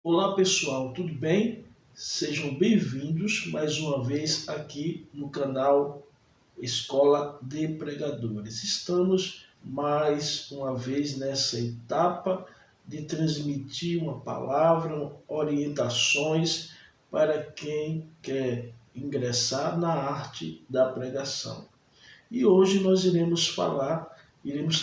Olá pessoal, tudo bem? Sejam bem-vindos mais uma vez aqui no canal Escola de Pregadores. Estamos mais uma vez nessa etapa de transmitir uma palavra, orientações para quem quer ingressar na arte da pregação. E hoje nós iremos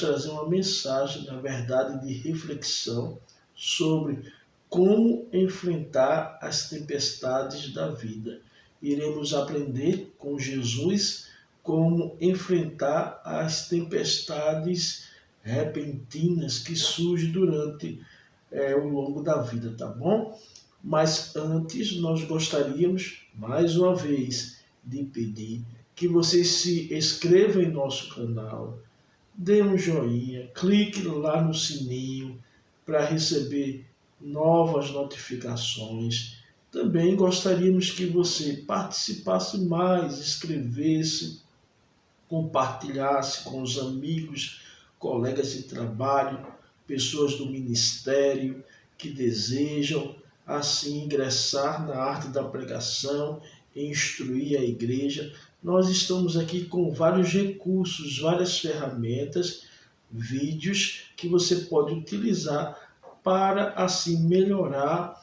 trazer uma mensagem, na verdade, de reflexão sobre como enfrentar as tempestades da vida. Iremos aprender com Jesus como enfrentar as tempestades repentinas que surgem durante o longo da vida, tá bom? Mas antes nós gostaríamos, mais uma vez, de pedir que você se inscreva em nosso canal, dê um joinha, clique lá no sininho para receber novas notificações. Também gostaríamos que você participasse mais, escrevesse, compartilhasse com os amigos, colegas de trabalho, pessoas do ministério que desejam assim ingressar na arte da pregação e instruir a igreja. Nós estamos aqui com vários recursos, várias ferramentas, vídeos que você pode utilizar para assim melhorar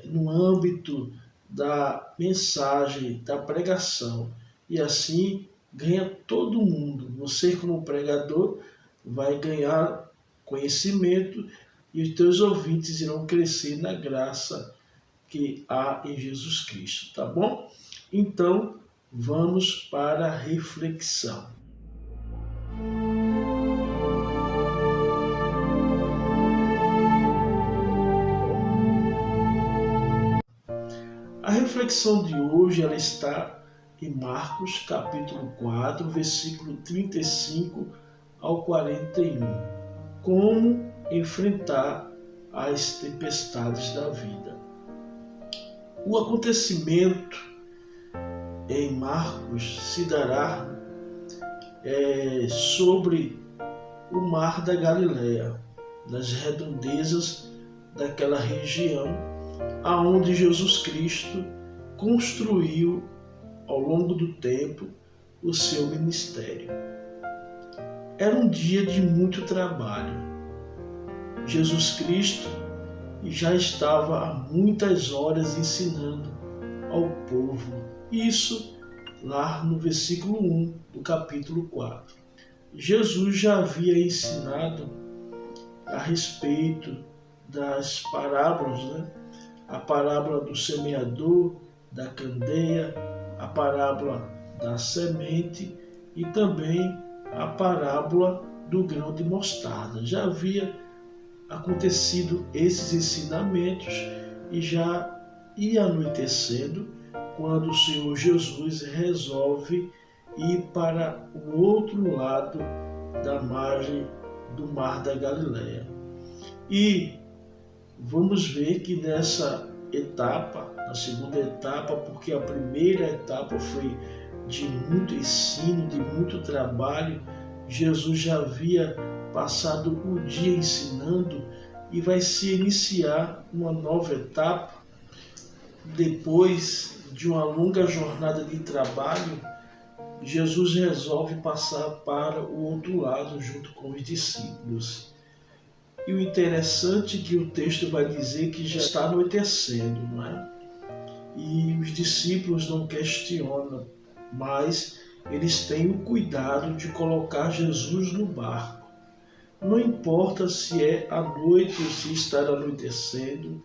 no âmbito da mensagem, da pregação. E assim ganha todo mundo. Você como pregador vai ganhar conhecimento e os teus ouvintes irão crescer na graça que há em Jesus Cristo, tá bom? Então, vamos para a reflexão. A reflexão de hoje ela está em Marcos, capítulo 4, versículo 35 ao 41. Como enfrentar as tempestades da vida. O acontecimento em Marcos se dará sobre o mar da Galileia, nas redondezas daquela região aonde Jesus Cristo construiu ao longo do tempo o seu ministério. Era um dia de muito trabalho. Jesus Cristo já estava há muitas horas ensinando ao povo. Isso lá no versículo 1 do capítulo 4. Jesus já havia ensinado a respeito das parábolas, A parábola do semeador, da candeia, a parábola da semente e também a parábola do grão de mostarda. Já havia acontecido esses ensinamentos e já ia anoitecendo quando o Senhor Jesus resolve ir para o outro lado da margem do mar da Galileia. E vamos ver que nessa etapa, na segunda etapa, porque a primeira etapa foi de muito ensino, de muito trabalho, Jesus já havia passado o dia ensinando e vai se iniciar uma nova etapa. Depois de uma longa jornada de trabalho, Jesus resolve passar para o outro lado junto com os discípulos. E o interessante é que o texto vai dizer que já está anoitecendo, não é? E os discípulos não questionam, mas eles têm o cuidado de colocar Jesus no barco. Não importa se é à noite ou se está anoitecendo,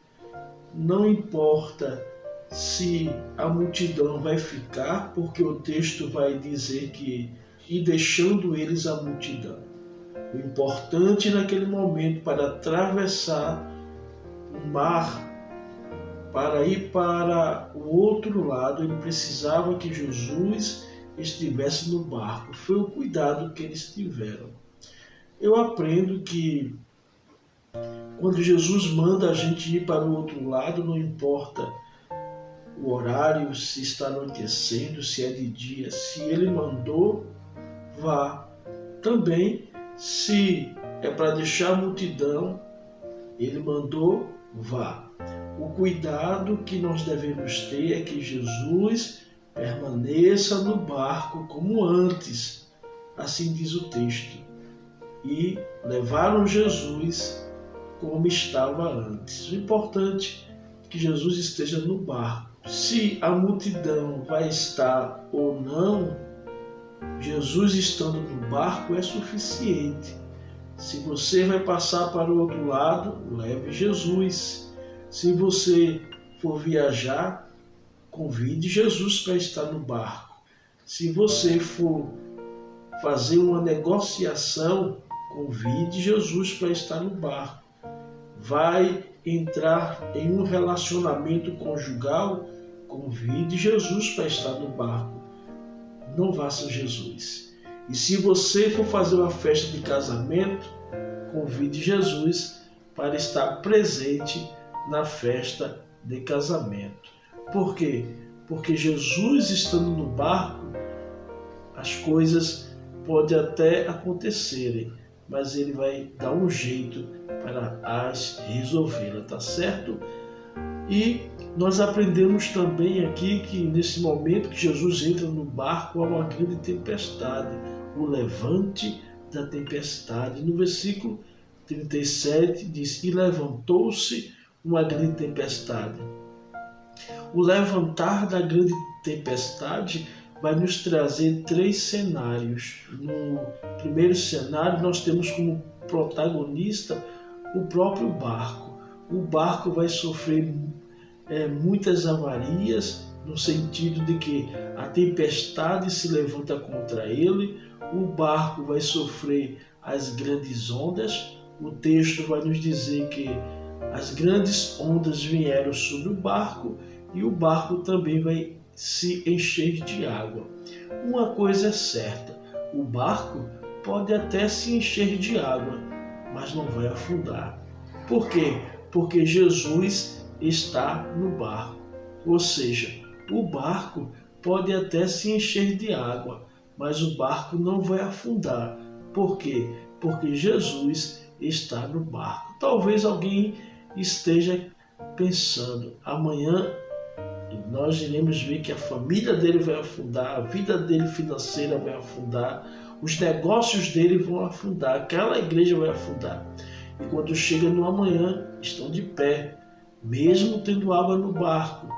não importa se a multidão vai ficar, porque o texto vai dizer que e deixando eles a multidão. O importante naquele momento para atravessar o mar, para ir para o outro lado, ele precisava que Jesus estivesse no barco. Foi o cuidado que eles tiveram. Eu aprendo que quando Jesus manda a gente ir para o outro lado, não importa o horário, se está anoitecendo, se é de dia, se ele mandou, vá. Também, se é para deixar a multidão, ele mandou, vá. O cuidado que nós devemos ter é que Jesus permaneça no barco como antes, assim diz o texto. E levaram Jesus como estava antes. O importante é que Jesus esteja no barco. Se a multidão vai estar ou não, Jesus estando no barco é suficiente. Se você vai passar para o outro lado, leve Jesus. Se você for viajar, convide Jesus para estar no barco. Se você for fazer uma negociação, convide Jesus para estar no barco. Vai entrar em um relacionamento conjugal, convide Jesus para estar no barco. Não vá sem Jesus. E se você for fazer uma festa de casamento, convide Jesus para estar presente na festa de casamento. Por quê? Porque Jesus estando no barco, as coisas podem até acontecerem, mas ele vai dar um jeito para as resolvê-las, tá certo? E nós aprendemos também aqui que nesse momento que Jesus entra no barco há uma grande tempestade, o levante da tempestade. No versículo 37 diz: e levantou-se uma grande tempestade. O levantar da grande tempestade vai nos trazer 3 cenários. No primeiro cenário, nós temos como protagonista o próprio barco. O barco vai sofrer muitas avarias, no sentido de que a tempestade se levanta contra ele, o barco vai sofrer as grandes ondas. O texto vai nos dizer que as grandes ondas vieram sobre o barco e o barco também vai se encher de água. Uma coisa é certa, o barco pode até se encher de água, mas não vai afundar. Por quê? Porque Jesus está no barco. Ou seja, o barco pode até se encher de água, mas o barco não vai afundar. Por quê? Porque Jesus está no barco. Talvez alguém esteja pensando, amanhã nós iremos ver que a família dele vai afundar, a vida dele financeira vai afundar, os negócios dele vão afundar, aquela igreja vai afundar. E quando chega no amanhã, estão de pé, mesmo tendo água no barco,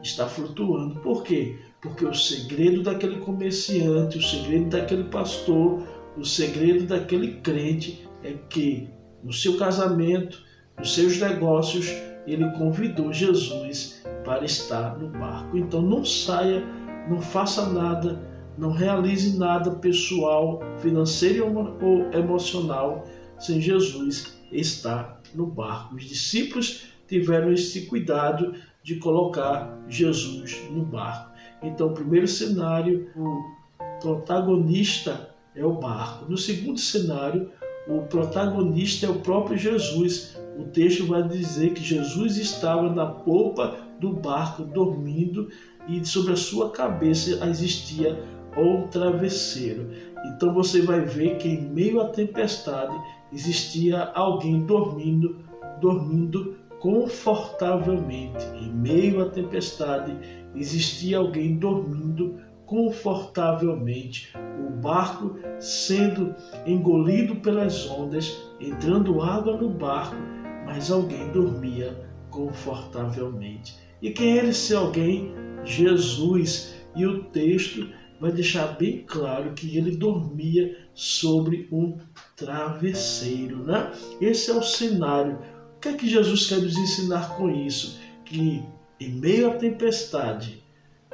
está flutuando. Por quê? Porque o segredo daquele comerciante, o segredo daquele pastor, o segredo daquele crente é que no seu casamento, nos seus negócios, ele convidou Jesus para estar no barco. Então não saia, não faça nada, não realize nada pessoal, financeiro ou emocional sem Jesus estar no barco. Os discípulos tiveram esse cuidado de colocar Jesus no barco. Então, o primeiro cenário, o protagonista é o barco. No segundo cenário, o protagonista é o próprio Jesus. O texto vai dizer que Jesus estava na polpa do barco dormindo e sobre a sua cabeça existia um travesseiro. Então você vai ver que em meio à tempestade existia alguém dormindo confortavelmente. Em meio à tempestade existia alguém dormindo confortavelmente. O barco sendo engolido pelas ondas, entrando água no barco, mas alguém dormia confortavelmente. E quem era esse alguém? Jesus. E o texto vai deixar bem claro que ele dormia sobre um travesseiro, né? Esse é o cenário. O que é que Jesus quer nos ensinar com isso? Que em meio à tempestade,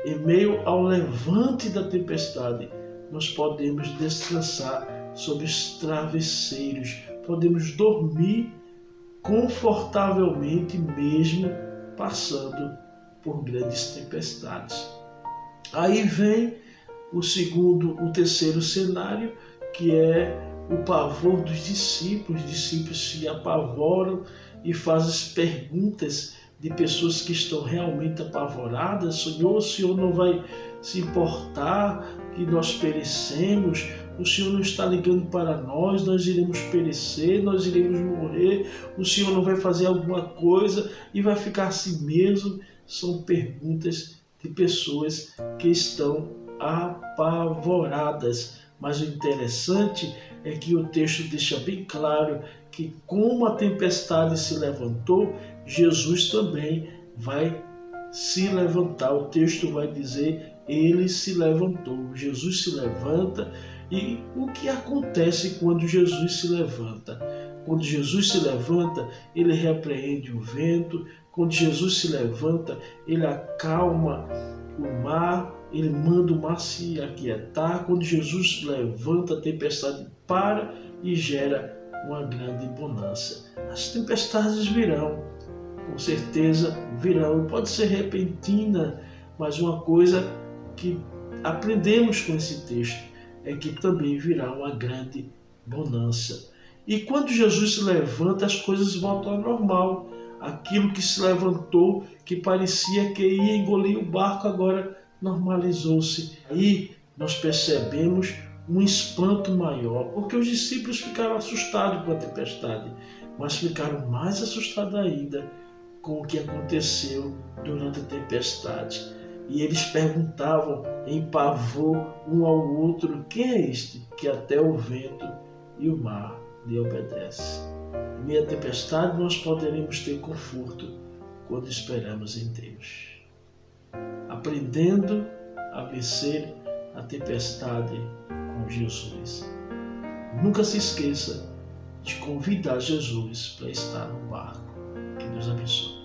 em meio ao levante da tempestade, nós podemos descansar sobre os travesseiros, podemos dormir confortavelmente mesmo passando por grandes tempestades. Aí vem o terceiro cenário, que é o pavor dos discípulos. Os discípulos se apavoram e fazem perguntas de pessoas que estão realmente apavoradas. Senhor, o Senhor não vai se importar que nós perecemos? o Senhor não está ligando para nós iremos perecer, nós iremos morrer, o Senhor não vai fazer alguma coisa e vai ficar assim mesmo? São perguntas de pessoas que estão apavoradas. Mas o interessante é que o texto deixa bem claro que, como a tempestade se levantou, Jesus também vai se levantar. O texto vai dizer: ele se levantou. Jesus se levanta. E o que acontece quando Jesus se levanta? Quando Jesus se levanta, ele repreende o vento. Quando Jesus se levanta, ele acalma o mar, ele manda o mar se aquietar. Quando Jesus se levanta, a tempestade para e gera uma grande bonança. As tempestades virão, com certeza virão. Pode ser repentina, mas uma coisa que aprendemos com esse texto é que também virá uma grande bonança. E quando Jesus se levanta, as coisas voltam ao normal. Aquilo que se levantou, que parecia que ia engolir o barco, agora normalizou-se. Aí nós percebemos um espanto maior, porque os discípulos ficaram assustados com a tempestade, mas ficaram mais assustados ainda com o que aconteceu durante a tempestade. E eles perguntavam em pavor um ao outro: quem é este que até o vento e o mar lhe obedecem? Em meio à tempestade nós poderemos ter conforto quando esperamos em Deus, aprendendo a vencer a tempestade com Jesus. Nunca se esqueça de convidar Jesus para estar no barco. Que Deus abençoe.